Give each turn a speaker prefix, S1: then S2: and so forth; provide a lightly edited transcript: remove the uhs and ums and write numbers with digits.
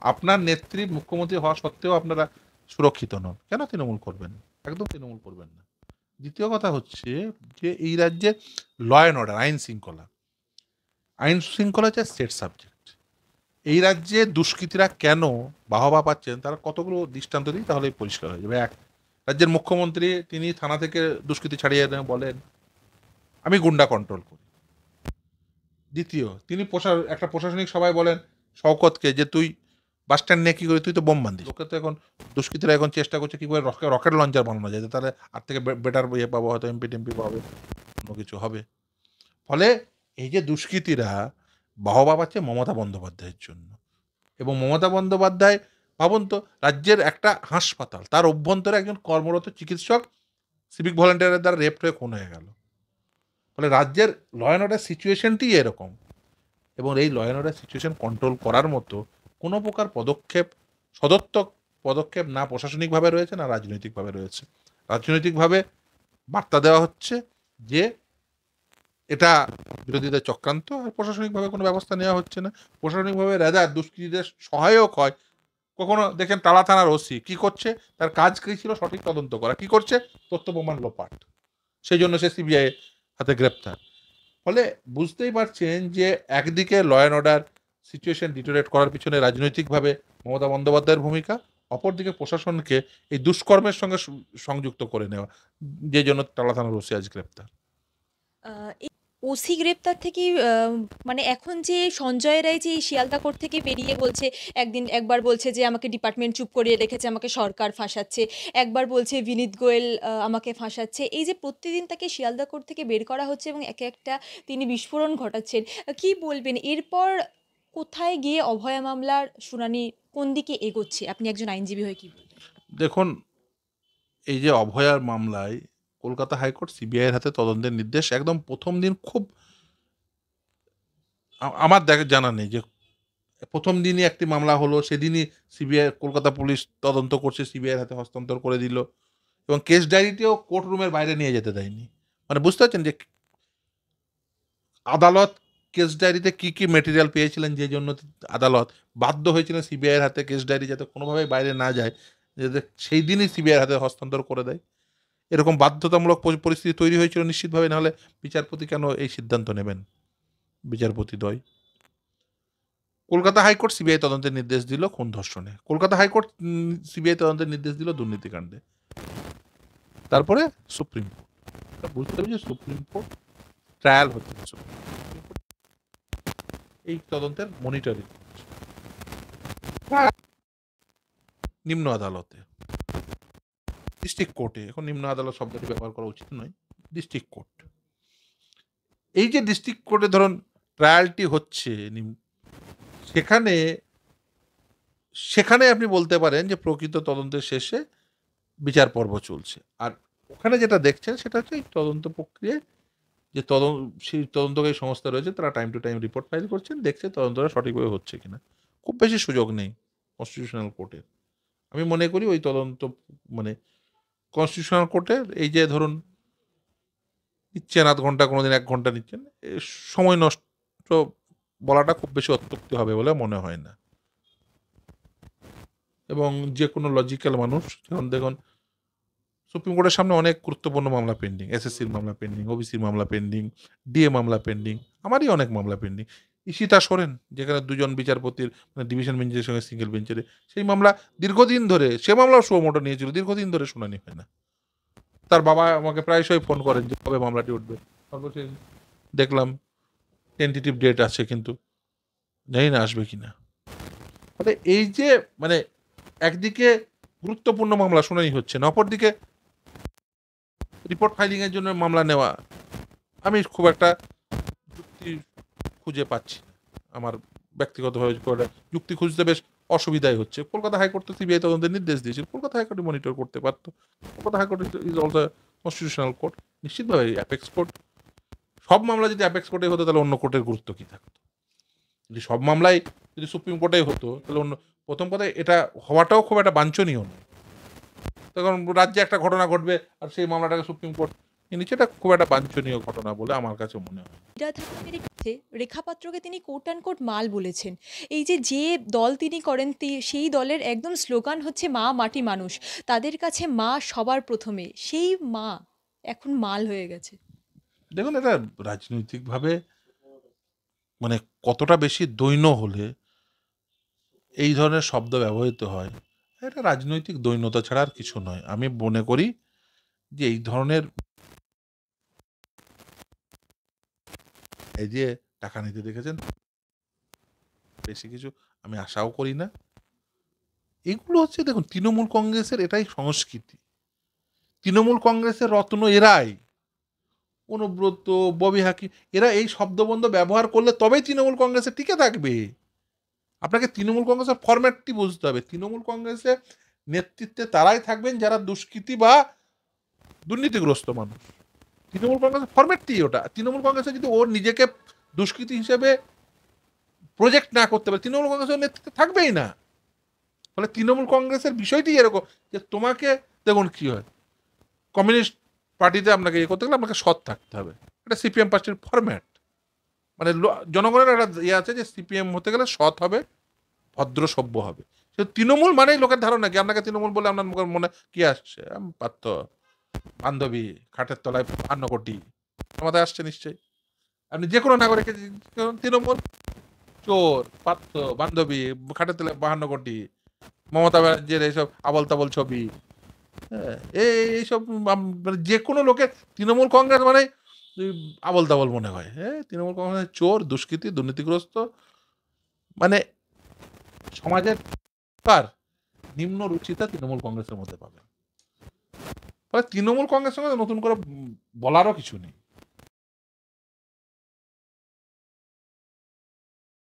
S1: আপনার নেত্রী মুখ্যমন্ত্রী হওয়া সত্ত্বেও আপনারা সুরক্ষিত নন, কেন তৃণমূল করবেন? একদম তৃণমূল করবেন না। দ্বিতীয় কথা হচ্ছে যে এই রাজ্যে ল অ্যান্ড অর্ডার, আইন শৃঙ্খলা হচ্ছে স্টেট সাবজেক্ট। এই রাজ্যে দুষ্কৃতীরা কেন বাহবা পাচ্ছেন তার কতগুলো দৃষ্টান্ত দিই, তাহলে পরিষ্কার হয়ে যাবে। এক, রাজ্যের মুখ্যমন্ত্রী তিনি থানা থেকে দুষ্কৃতী ছাড়িয়ে এনে বলেন আমি গুন্ডা কন্ট্রোল করি। দ্বিতীয়, তিনি একটা প্রশাসনিক সভায় বলেন শওকতকে যে তুই বাস স্ট্যান্ড নিয়ে কি করি, তুই তো বোম বান্ধিস। লোকে তো এখন দুষ্কৃতীরা এখন চেষ্টা করছে কি করে রকেট লঞ্চার বানানো যায়, তাহলে আর থেকে বেটার ইয়ে পাবো, হয়তো এমপি টেমপি পাবে, অন্য কিছু হবে। ফলে এই যে দুষ্কৃতীরা বাহবা পাচ্ছে মমতা বন্দ্যোপাধ্যায়ের জন্য, এবং মমতা বন্দ্যোপাধ্যায় ভাবুন তো, রাজ্যের একটা হাসপাতাল, তার অভ্যন্তরে একজন কর্মরত চিকিৎসক সিভিক ভলেন্টিয়ারের দ্বারা রেপ হয়ে খুন হয়ে গেল। ফলে রাজ্যের ল অ্যান্ড অর্ডার সিচুয়েশনটি এরকম, এবং এই law and order situation control করার মতো কোনো প্রকার পদক্ষেপ, সদর্থক পদক্ষেপ না প্রশাসনিকভাবে রয়েছে না রাজনৈতিকভাবে রয়েছে। রাজনৈতিকভাবে বার্তা দেওয়া হচ্ছে যে এটা বিরোধীদের চক্রান্ত, আর প্রশাসনিকভাবে কোনো ব্যবস্থা নেওয়া হচ্ছে না। প্রশাসনিকভাবে রেজার দুষ্কৃতীদের সহায়ক হয়। কখনো দেখেন টালা থানার ওসি কি করছে, তার কাজ কি ছিল সঠিক তদন্ত করা, কি করছে তথ্য প্রমাণ লোপাট, সেই জন্য সে সিবিআই হাতে গ্রেপ্তার। ফলে বুঝতেই পারছেন যে একদিকে ল অ্যান্ড অর্ডার সিচুয়েশন ডিটোরেট করার পিছনে রাজনৈতিকভাবে মমতা বন্দ্যোপাধ্যায়ের ভূমিকা, অপরদিকে প্রশাসনকে এই দুষ্কর্মের সঙ্গে সংযুক্ত করে নেওয়া, যে জন্য টালা থানার ওসি আজ গ্রেপ্তার।
S2: এই ওসি গ্রেপ্তার থেকে মানে এখন যে সঞ্জয় রায় যে এই শিয়ালদা কোর্ট থেকে বেরিয়ে বলছে, একবার বলছে যে আমাকে ডিপার্টমেন্ট চুপ করিয়ে রেখেছে, আমাকে সরকার ফাঁসাচ্ছে, একবার বলছে বিনীত গোয়েল আমাকে ফাঁসাচ্ছে। এই যে প্রতিদিন তাকে শিয়ালদা কোর্ট থেকে বের করা হচ্ছে এবং একে একটা তিনি বিস্ফোরণ ঘটাচ্ছেন, কি বলবেন এরপর কোথায় গিয়ে অভয়া মামলার শুনানি কোন দিকে এগোচ্ছে? আপনি একজন আইনজীবী হয়ে কি বলবেন?
S1: দেখুন, এই যে অভয়ার মামলায় কলকাতা হাইকোর্ট সিবিআইয়ের হাতে তদন্তের নির্দেশ একদম প্রথম দিন খুব, আমার জানা নেই যে প্রথম দিনই একটি মামলা হলো, সেদিনই সিবিআই কলকাতা পুলিশ তদন্ত করছে, সিবিআইয়ের হাতে হস্তান্তর করে দিল, এবং কেস ডায়েরিটিও কোর্ট রুমের বাইরে নিয়ে যেতে দেয়নি। মানে বুঝতে পারছেন যে আদালত কেস ডায়েরিতে কি কি মেটেরিয়াল পেয়েছিলেন, যে জন্য আদালত বাধ্য হয়েছিলেন সিবিআইয়ের হাতে কেস ডায়েরি যাতে কোনোভাবেই বাইরে না যায়, যাতে সেই দিনই সিবিআইয়ের হাতে হস্তান্তর করে দেয়। এরকম বাধ্যতামূলক পরিস্থিতি তৈরি হয়েছিল নিশ্চিতভাবে, নাহলে বিচারপতি কেন এই সিদ্ধান্ত নেবেন, বিচারপতি দ্বয়। কলকাতা হাইকোর্ট সিবিআই তদন্তের নির্দেশ দিল খুন ধর্ষণে, কলকাতা হাইকোর্ট সিবিআই তদন্তের নির্দেশ দিল দুর্নীতিকাণ্ডে। তারপরে সুপ্রিম কোর্ট, বুঝতে হবে যে সুপ্রিম কোর্ট ট্রায়াল হচ্ছে, সুপ্রিম কোর্ট এই তদন্তের মনিটরিং, নিম্ন আদালতে, ডিস্ট্রিক্ট কোর্টে, এখন নিম্ন আদালত শব্দটি ব্যবহার করা উচিত নয়, ডিস্ট্রিক্ট কোর্ট। এই যে ডিস্ট্রিক্ট কোর্টে ধরুন ট্রায়ালটি হচ্ছে, সেখানে সেখানে আপনি বলতে পারেন যে প্রকৃত তদন্তের শেষে বিচার পর্ব চলছে। আর ওখানে যেটা দেখছেন সেটা হচ্ছে এই তদন্ত প্রক্রিয়ায় যে সেই তদন্তকারী সংস্থা রয়েছে তারা time to time report file করছেন, দেখছে তদন্তটা সঠিকভাবে হচ্ছে কিনা। খুব বেশি সুযোগ নেই কনস্টিটিউশনাল কোর্টের। আমি মনে করি ওই তদন্ত, মানে কনস্টিটিউশনাল কোর্টের এই যে ধরুন নিচ্ছেন আধ ঘন্টা, কোনোদিন 1 ঘন্টা নিচ্ছেন, সময় নষ্ট বলাটা খুব বেশি অত্যুক্তি হবে বলে মনে হয় না। এবং যে কোনো লজিক্যাল মানুষ, যেমন দেখুন সুপ্রিম কোর্টের সামনে অনেক গুরুত্বপূর্ণ মামলা পেন্ডিং, এসএসসির মামলা পেন্ডিং, ওবিসির মামলা পেন্ডিং, ডিএ মামলা পেন্ডিং, আমারই অনেক মামলা পেন্ডিং। ঈশিতা সোরেন, যেখানে দুজন বিচারপতির মানে ডিভিশন বেঞ্চের সঙ্গে সিঙ্গেল বেঞ্চের, সেই মামলা দীর্ঘদিন ধরে, সে মামলাও সুমোটো নিয়েছিল, দীর্ঘদিন ধরে শুনানি হয় না। তার বাবা আমাকে প্রায়শই ফোন করেন যে কবে মামলাটি উঠবে, সর্বশেষ দেখলাম টেন্টেটিভ ডেট আছে, কিন্তু জানি না আসবে কিনা। মানে এই যে, মানে একদিকে গুরুত্বপূর্ণ মামলা শুনানি হচ্ছে না, অপরদিকে রিপোর্ট ফাইলিং এর জন্য মামলা নেওয়া, আমি খুব একটা যুক্তি খুঁজে পাচ্ছি না। আমার ব্যক্তিগতভাবে যুক্তি খুঁজতে বেশ অসুবিধাই হচ্ছে। কলকাতা হাইকোর্ট তো সিবিআই তদন্তের নির্দেশ দিয়েছিল, কলকাতা হাইকোর্টে মনিটর করতে পারতো। Kolkata high court is also constitutional court, নিশ্চিতভাবে অ্যাপেক্স কোর্ট। সব মামলা যদি অ্যাপেক্স কোর্টে হতো তাহলে অন্য কোর্টের গুরুত্ব কি থাকতো? যদি সব মামলাই যদি সুপ্রিম কোর্টেই হতো তাহলে অন্য, প্রথম কথা এটা হওয়াটাও খুব একটা বাঞ্ছনীয় নয়। তখন রাজ্যে একটা ঘটনা ঘটবে আর সেই মামলাটাকে সুপ্রিম কোর্ট কিন্তু সেটা খুব একটা বাঞ্ছনীয় ঘটনা বলে আমার কাছে মনে হয়।
S2: ফিরহাদ হাকিমের ক্ষেত্রে রেখা পাত্রকে তিনি কোট অ্যান্ড মাল বলেছেন। এই যে দল তিনি করেন সেই দলের একদম স্লোগান হচ্ছে মা মাটি মানুষ। তাদের কাছে মা সবার প্রথমে। সেই মা এখন মাল হয়ে গেছে।
S1: দেখুন, এটা রাজনৈতিকভাবে মানে কতটা বেশি দৈন্য হলে এই ধরনের শব্দ ব্যবহৃত হয়, এটা রাজনৈতিক দৈন্যতা ছাড়া আর কিছু নয়। আমি মনে করি যে এই ধরনের এই যে টাকা নিতে দেখেছেন, বেশি কিছু আমি আশাও করি না। এগুলো হচ্ছে, দেখুন, তৃণমূল কংগ্রেসের এটাই সংস্কৃতি। তৃণমূল কংগ্রেসের রত্ন এরাই, অনুব্রত, ববি হাকিম, এরা এই শব্দবন্ধ ব্যবহার করলে তবেই তৃণমূল কংগ্রেসে টিকে থাকবে। আপনাকে তৃণমূল কংগ্রেসের ফরম্যাটটি বুঝতে হবে। তৃণমূল কংগ্রেসের নেতৃত্বে তারাই থাকবেন যারা দুষ্কৃতী বা দুর্নীতিগ্রস্ত মানুষ। তৃণমূল কংগ্রেসের ফরম্যাটটি ওটা। তৃণমূল কংগ্রেসে যদি ওর নিজেকে দুষ্কৃতী হিসেবে প্রজেক্ট না করতে পারে, তৃণমূল কংগ্রেসের নেতৃত্বে থাকবেই না। ফলে তৃণমূল কংগ্রেসের বিষয়টি এরকম যে তোমাকে, দেখুন কি হয়, কমিউনিস্ট পার্টিতে আপনাকে ইয়ে করতে গেলে আপনাকে সৎ থাকতে হবে। এটা সিপিএম পার্টির ফরম্যাট। মানে জনগণের একটা ইয়ে আছে যে সিপিএম হতে গেলে সৎ হবে, ভদ্র সভ্য হবে। সে তৃণমূল মানেই লোকের ধারণা কি আপনাকে তৃণমূল বলে আপনার মুখের মনে কি আসছে? পার্থ, বান্ধবী, খাটের তলায় 52 কোটি আমাদের আসছে নিশ্চয়ই। আপনি যে কোনো নাগরিককে তৃণমূল, চোর, পার্থ, বান্ধবী, খাটের তলায় 52 কোটি, মমতা ব্যানার্জির এইসব আবল তাবল ছবি, হ্যাঁ, এইসব মানে যে কোনো লোকের তৃণমূল কংগ্রেস মানে আবল তাবল মনে হয়। হ্যাঁ, তৃণমূল কংগ্রেস চোর, দুষ্কৃতী, দুর্নীতিগ্রস্ত, মানে সমাজের কার নিম্ন রুচিতা তৃণমূল কংগ্রেসের মধ্যে পাবে। ফলে তৃণমূল কংগ্রেসের সঙ্গে নতুন করে বলারও কিছু নেই।